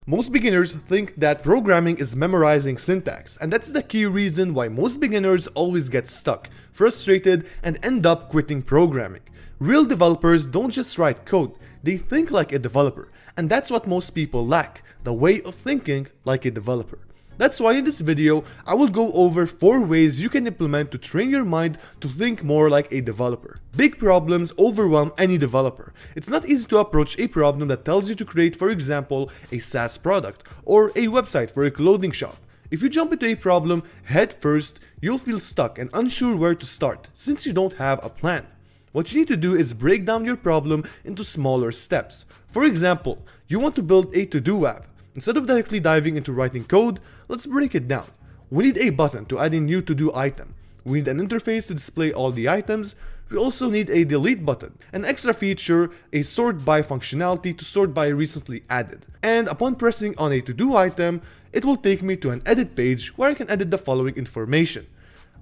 Most beginners think that programming is memorizing syntax, and that's the key reason why most beginners always get stuck, frustrated, and end up quitting programming. Real developers don't just write code, they think like a developer, and that's what most people lack, the way of thinking like a developer. That's why in this video, I will go over 4 ways you can implement to train your mind to think more like a developer. Big problems overwhelm any developer. It's not easy to approach a problem that tells you to create, for example, a SaaS product or a website for a clothing shop. If you jump into a problem head first, you'll feel stuck and unsure where to start since you don't have a plan. What you need to do is break down your problem into smaller steps. For example, you want to build a to-do app. Instead of directly diving into writing code, let's break it down. We need a button to add a new to-do item. We need an interface to display all the items. We also need a delete button, an extra feature, a sort by functionality to sort by recently added. And upon pressing on a to-do item, it will take me to an edit page where I can edit the following information.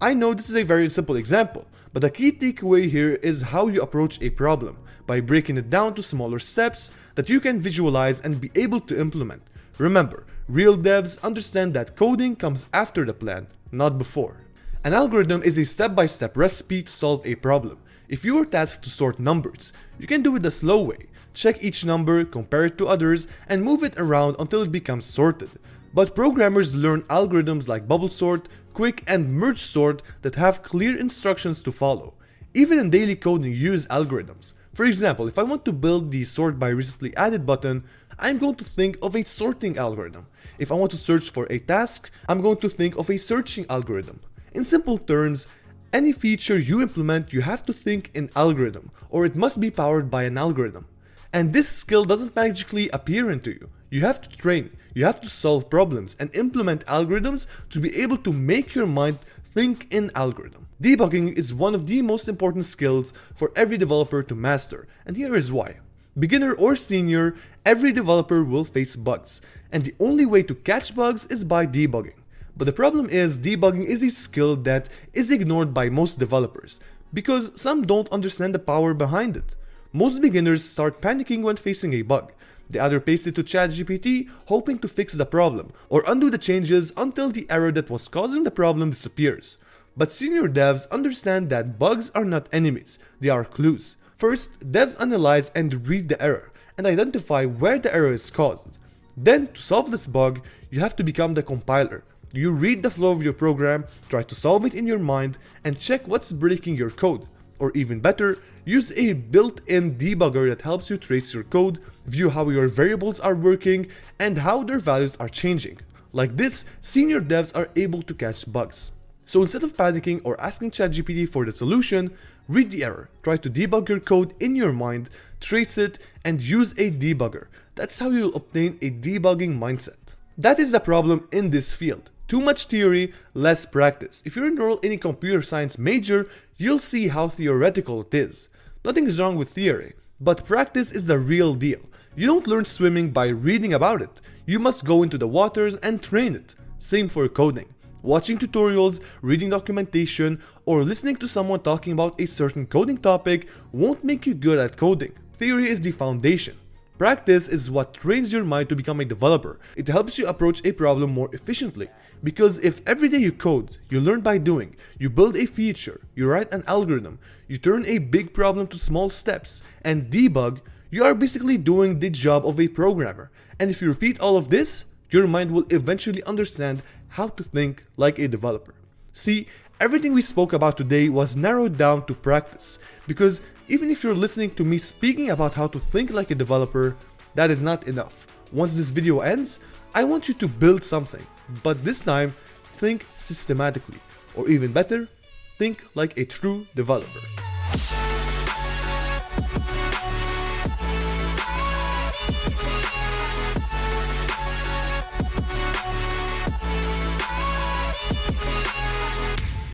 I know this is a very simple example, but the key takeaway here is how you approach a problem, by breaking it down to smaller steps that you can visualize and be able to implement. Remember, real devs understand that coding comes after the plan, not before. An algorithm is a step-by-step recipe to solve a problem. If you are tasked to sort numbers, you can do it the slow way. Check each number, compare it to others, and move it around until it becomes sorted. But programmers learn algorithms like bubble sort, quick, and merge sort that have clear instructions to follow. Even in daily coding, you use algorithms. For example, if I want to build the sort by recently added button, I'm going to think of a sorting algorithm. If I want to search for a task, I'm going to think of a searching algorithm. In simple terms, any feature you implement, you have to think in algorithm, or it must be powered by an algorithm. And this skill doesn't magically appear into you. You have to train, you have to solve problems and implement algorithms to be able to make your mind think in algorithm. Debugging is one of the most important skills for every developer to master, and here is why. Beginner or senior, every developer will face bugs, and the only way to catch bugs is by debugging. But the problem is, debugging is a skill that is ignored by most developers, because some don't understand the power behind it. Most beginners start panicking when facing a bug. They either paste it to ChatGPT hoping to fix the problem, or undo the changes until the error that was causing the problem disappears. But senior devs understand that bugs are not enemies, they are clues. First, devs analyze and read the error, and identify where the error is caused. Then, to solve this bug, you have to become the compiler. You read the flow of your program, try to solve it in your mind, and check what's breaking your code. Or even better, use a built-in debugger that helps you trace your code, view how your variables are working, and how their values are changing. Like this, senior devs are able to catch bugs. So instead of panicking or asking ChatGPT for the solution, read the error, try to debug your code in your mind, trace it, and use a debugger. That's how you'll obtain a debugging mindset. That is the problem in this field. Too much theory, less practice. If you enroll in a computer science major, you'll see how theoretical it is. Nothing is wrong with theory, but practice is the real deal. You don't learn swimming by reading about it. You must go into the waters and train it. Same for coding. Watching tutorials, reading documentation, or listening to someone talking about a certain coding topic won't make you good at coding. Theory is the foundation. Practice is what trains your mind to become a developer. It helps you approach a problem more efficiently. Because if every day you code, you learn by doing, you build a feature, you write an algorithm, you turn a big problem to small steps, and debug, you are basically doing the job of a programmer. And if you repeat all of this, your mind will eventually understand how to think like a developer. See, everything we spoke about today was narrowed down to practice, because even if you're listening to me speaking about how to think like a developer, that is not enough. Once this video ends, I want you to build something, but this time, think systematically, or even better, think like a true developer.